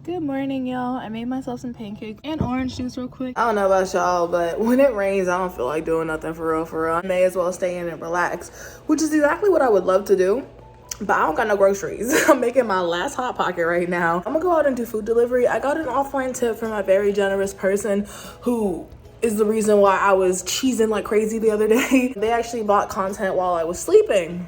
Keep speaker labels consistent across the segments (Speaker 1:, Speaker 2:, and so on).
Speaker 1: Good morning, y'all. I made myself some pancakes and orange juice real quick.
Speaker 2: I don't know about y'all, but when it rains, I don't feel like doing nothing for real. I may as well stay in and relax, which is exactly what I would love to do. But I don't got no groceries. I'm making my last Hot Pocket right now. I'm gonna go out and do food delivery. I got an offline tip from a very generous person who is the reason why I was cheesing like crazy the other day. They actually bought content while I was sleeping.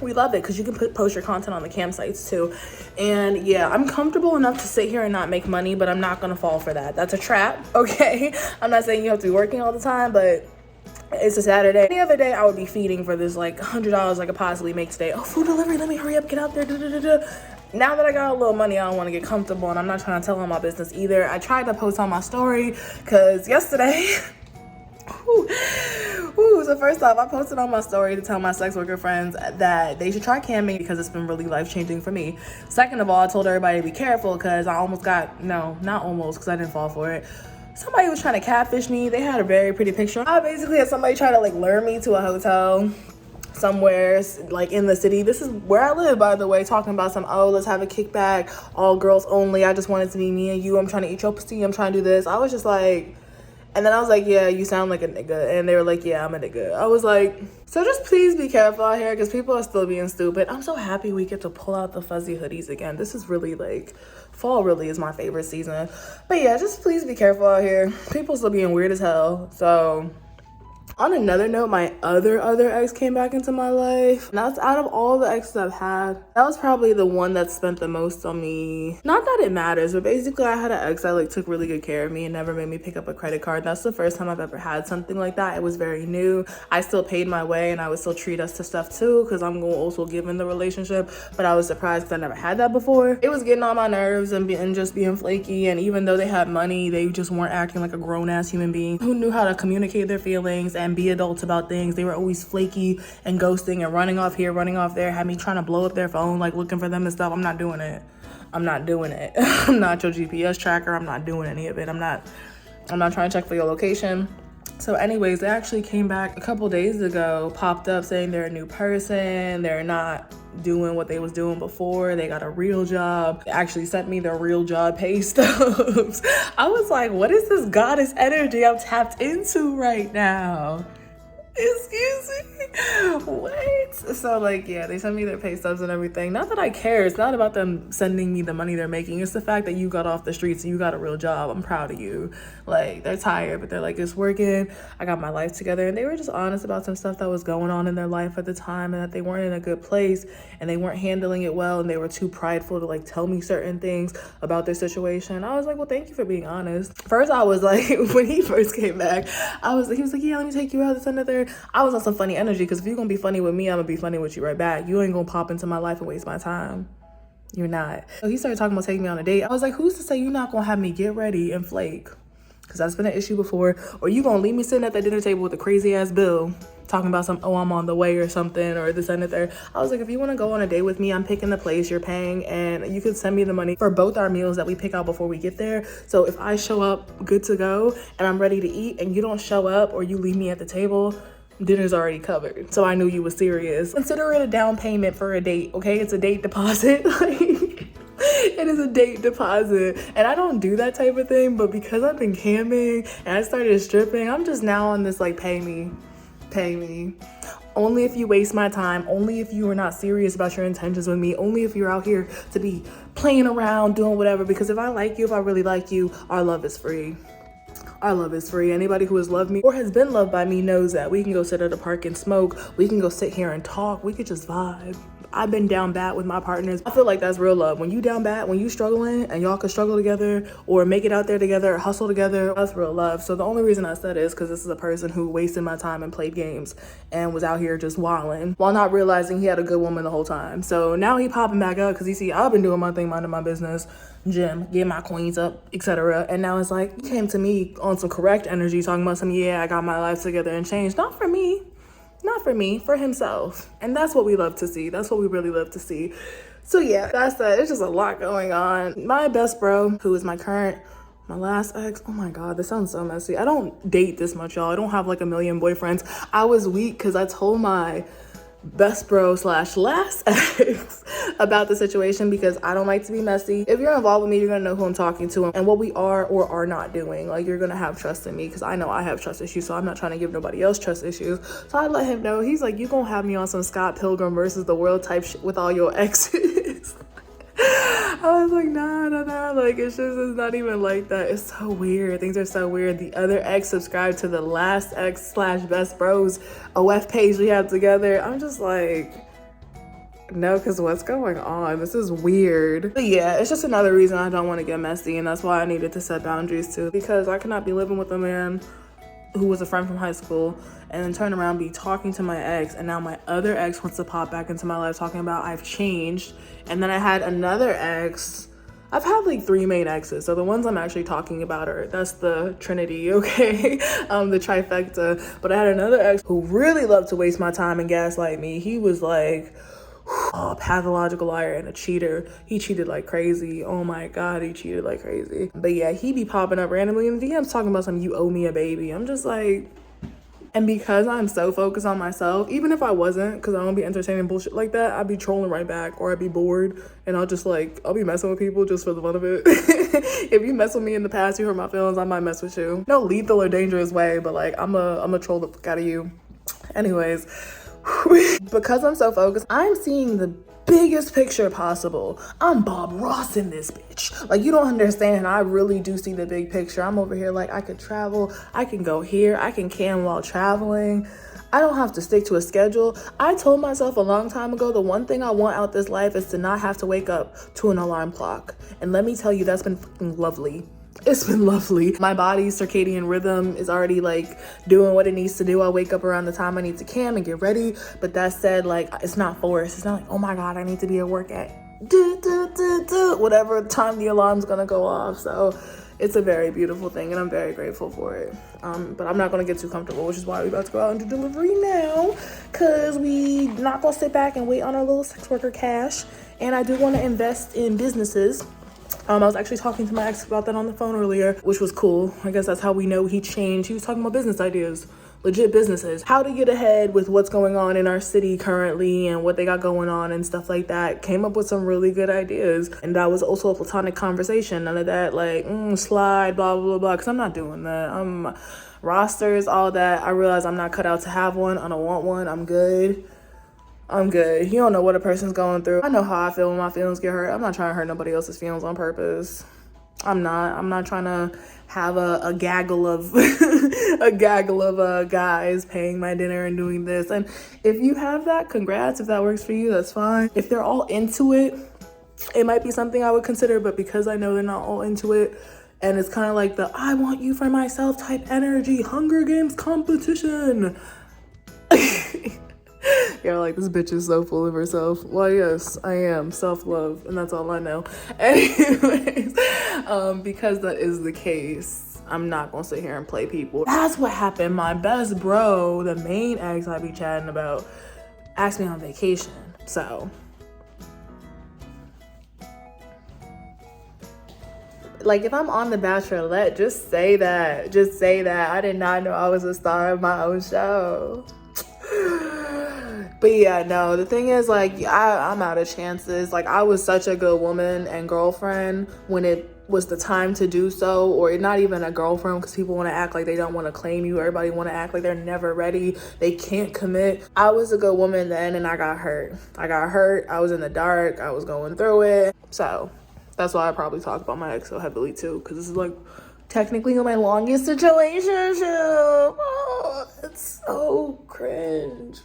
Speaker 2: We love it because you can post your content on the campsites too. And yeah, I'm comfortable enough to sit here and not make money, but I'm not gonna fall for that. That's a trap, okay? I'm not saying you have to be working all the time, but it's a Saturday. Any other day I would be feeding for this like $100 I could possibly make today. Oh, food delivery, let me hurry up, get out there. Now that I got a little money, I don't want to get comfortable, and I'm not trying to tell on my business either. I tried to post on my story because yesterday so first off, I posted on my story to tell my sex worker friends that they should try camming because it's been really life-changing for me. Second of all, I told everybody to be careful because I almost got, no, not almost, because I didn't fall for it. Somebody was trying to catfish me. They had a very pretty picture. I basically had somebody try to like lure me to a hotel somewhere like in the city. This is where I live, by the way, talking about some, oh, let's have a kickback, all girls only. I just wanted to be me and you. I'm trying to eat your pussy. I'm trying to do this. I was just like, and then I was like, yeah, you sound like a nigga. And they were like, yeah, I'm a nigga. I was like, so just please be careful out here because people are still being stupid. I'm so happy we get to pull out the fuzzy hoodies again. This is really like, fall really is my favorite season. But yeah, just please be careful out here. People still being weird as hell. So on another note, my other ex came back into my life. And that's out of all the exes I've had, that was probably the one that spent the most on me. Not that it matters, but basically I had an ex that like took really good care of me and never made me pick up a credit card. That's the first time I've ever had something like that. It was very new. I still paid my way and I would still treat us to stuff too because I'm going to also give in the relationship. But I was surprised because I never had that before. It was getting on my nerves and just being flaky. And even though they had money, they just weren't acting like a grown-ass human being who knew how to communicate their feelings and be adults about things. They were always flaky and ghosting and running off here, running off there, had me trying to blow up their phone, like looking for them and stuff. I'm not doing it. I'm not your GPS tracker. I'm not doing any of it. I'm not trying to check for your location. So anyways, they actually came back a couple days ago, popped up saying they're a new person. They're not doing what they was doing before. They got a real job. They actually sent me their real job pay stubs. I was like, what is this goddess energy I'm tapped into right now? Excuse me? What? So like, yeah, they sent me their pay stubs and everything. Not that I care. It's not about them sending me the money they're making. It's the fact that you got off the streets and you got a real job. I'm proud of you. Like, they're tired, but they're like, it's working. I got my life together. And they were just honest about some stuff that was going on in their life at the time and that they weren't in a good place and they weren't handling it well and they were too prideful to like tell me certain things about their situation. I was like, well, thank you for being honest. First, I was like, when he first came back, he was like, yeah, let me take you out, this and the third. I was on some funny energy because if you're gonna be funny with me, I'm gonna be funny with you right back. You ain't gonna pop into my life and waste my time. You're not. So he started talking about taking me on a date. I was like, who's to say you're not gonna have me get ready and flake? Because that's been an issue before. Or you gonna leave me sitting at the dinner table with a crazy ass bill talking about some, oh, I'm on the way or something, or this and the third. I was like, if you want to go on a date with me, I'm picking the place, you're paying, and you can send me the money for both our meals that we pick out before we get there. So if I show up good to go and I'm ready to eat and you don't show up or you leave me at the table, dinner's already covered. So I knew you were serious. Consider it a down payment for a date, okay? It's a date deposit. It is a date deposit. And I don't do that type of thing, but because I've been camming and I started stripping, I'm just now on this like, pay me. Only if you waste my time, only if you are not serious about your intentions with me, only if you're out here to be playing around, doing whatever. Because if I like you, if I really like you, our love is free. Our love is free. Anybody who has loved me or has been loved by me knows that. We can go sit at a park and smoke. We can go sit here and talk. We could just vibe. I've been down bad with my partners. I feel like that's real love. When you down bad, when you struggling and y'all can struggle together or make it out there together or hustle together, that's real love. So the only reason I said it is because this is a person who wasted my time and played games and was out here just wilding while not realizing he had a good woman the whole time. So now he popping back up because he see I've been doing my thing, minding my business, gym, getting my queens up, etc. And now it's like, he came to me on some correct energy talking about some, yeah, I got my life together and changed. Not for me. Not for me, for himself. And that's what we love to see. That's what we really love to see. So yeah, that's that. It's just a lot going on. My best bro, who is my last ex, oh my God, this sounds so messy. I don't date this much, y'all. I don't have like a million boyfriends. I was weak because I told my best bro slash last ex about the situation, because I don't like to be messy. If you're involved with me, you're gonna know who I'm talking to and what we are or are not doing. Like, you're gonna have trust in me, because I know I have trust issues, so I'm not trying to give nobody else trust issues. So I let him know. He's like, you gonna have me on some Scott Pilgrim versus the world type shit with all your exes. I was like, nah, like, it's not even like that. It's so weird. Things are so weird. The other ex subscribed to the last ex slash best bros OF page we have together. I'm just like, no, because what's going on? This is weird. But yeah, it's just another reason I don't want to get messy, and that's why I needed to set boundaries too, because I cannot be living with a man who was a friend from high school and then turn around, be talking to my ex, and now my other ex wants to pop back into my life talking about I've changed. And then I had another ex. I've had like 3 main exes, so the ones I'm actually talking about that's the trinity, okay? The trifecta. But I had another ex who really loved to waste my time and gaslight me. He was like a pathological liar and a cheater. He cheated like crazy. Oh my God, he cheated like crazy. But yeah, he be popping up randomly in the DMs talking about something, you owe me a baby. I'm just like, and because I'm so focused on myself, even if I wasn't, because I don't be entertaining bullshit like that, I'd be trolling right back, or I'd be bored, and I'll be messing with people just for the fun of it. If you mess with me in the past, you hurt my feelings, I might mess with you. No lethal or dangerous way, but like, I'm a troll the fuck out of you. Anyways, because I'm so focused, I'm seeing the biggest picture possible. I'm Bob Ross in this bitch. Like, you don't understand. I really do see the big picture. I'm over here like, I could travel, I can go here, I can cam while traveling. I don't have to stick to a schedule. I told myself a long time ago, the one thing I want out this life is to not have to wake up to an alarm clock. And let me tell you, that's been fucking lovely. It's been lovely. My body's circadian rhythm is already like doing what it needs to do. I wake up around the time I need to cam and get ready. But that said, like, it's not forced. It's not like, oh my God, I need to be at work at whatever time the alarm's gonna go off. So it's a very beautiful thing, and I'm very grateful for it. But I'm not gonna get too comfortable, which is why we're about to go out and do delivery now, because we not gonna sit back and wait on our little sex worker cash. And I do want to invest in businesses. I was actually talking to my ex about that on the phone earlier, which was cool. I guess that's how we know he changed. He was talking about business ideas, legit businesses, how to get ahead with what's going on in our city currently and what they got going on and stuff like that. Came up with some really good ideas. And that was also a platonic conversation. None of that like, slide, blah, blah, blah, because I'm not doing that. Rosters, all that. I realize I'm not cut out to have one. I don't want one. I'm good. You don't know what a person's going through. I know how I feel when my feelings get hurt. I'm not trying to hurt nobody else's feelings on purpose. I'm not trying to have a gaggle of guys paying my dinner and doing this. And if you have that, congrats. If that works for you, that's fine. If they're all into it, it might be something I would consider, but because I know they're not all into it, and it's kind of like the I want you for myself type energy, Hunger Games competition. You're like, this bitch is so full of herself. Well, yes, I am. Self-love, and that's all I know. Anyways, because that is the case, I'm not gonna sit here and play people. That's what happened. My best bro, the main ex I be chatting about, asked me on vacation. So, like, if I'm on The Bachelorette, just say that. Just say that. I did not know I was a star of my own show. But yeah, no, the thing is, like, I'm out of chances. Like, I was such a good woman and girlfriend when it was the time to do so, or not even a girlfriend, because people want to act like they don't want to claim you. Everybody want to act like they're never ready. They can't commit. I was a good woman then, and I got hurt. I was in the dark. I was going through it. So that's why I probably talk about my ex so heavily too, because this is like technically my longest situationship. Oh, it's so cringe.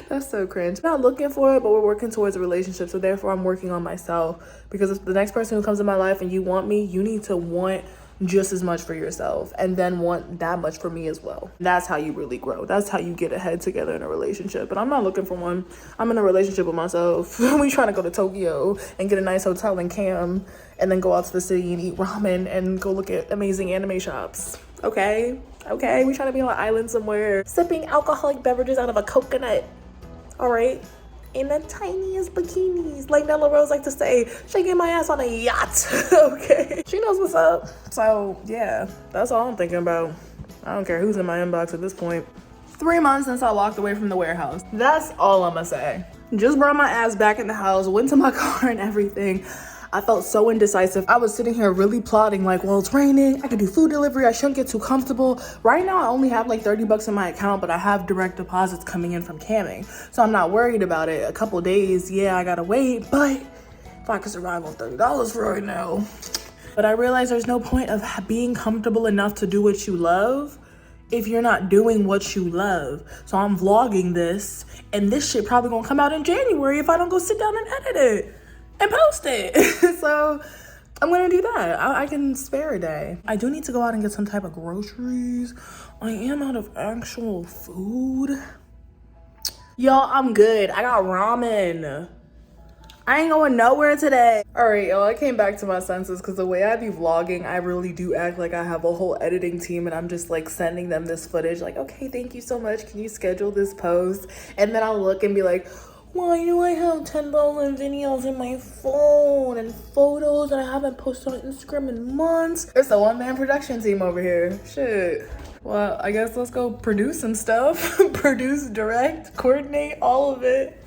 Speaker 2: That's so cringe. I'm not looking for it, but we're working towards a relationship, so therefore I'm working on myself, because if the next person who comes in my life and you want me, you need to want just as much for yourself and then want that much for me as well. That's how you really grow. That's how you get ahead together in a relationship. But I'm not looking for one. I'm in a relationship with myself. We trying to go to Tokyo and get a nice hotel in Cam and then go out to the city and eat ramen and go look at amazing anime shops. Okay, we trying to be on an island somewhere sipping alcoholic beverages out of a coconut. All right, in the tiniest bikinis, like Nella Rose like to say, shaking my ass on a yacht. Okay, she knows what's up. So yeah, that's all I'm thinking about. I don't care who's in my inbox at this point. 3 months since I walked away from the warehouse. That's all I'ma say. Just brought my ass back in the house, went to my car and everything. I felt so indecisive. I was sitting here really plotting like, well, it's raining. I could do food delivery. I shouldn't get too comfortable. Right now, I only have like 30 bucks in my account, but I have direct deposits coming in from camming. So I'm not worried about it. A couple days, yeah, I gotta wait, but if I could survive on $30 for right now. But I realize there's no point of being comfortable enough to do what you love if you're not doing what you love. So I'm vlogging this, and this shit probably gonna come out in January if I don't go sit down and edit it and post it. So I'm gonna do that. I can spare a day. I do need to go out and get some type of groceries. I am out of actual food. Y'all, I'm good. I got ramen. I ain't going nowhere today. All right, y'all, I came back to my senses because the way I be vlogging, I really do act like I have a whole editing team and I'm just like sending them this footage like, okay, thank you so much. Can you schedule this post? And then I'll look and be like, why do I have 10,000 videos in my phone and photos that I haven't posted on Instagram in months? It's a one-man production team over here. Shit. Well, I guess let's go produce some stuff. Produce, direct, coordinate, all of it.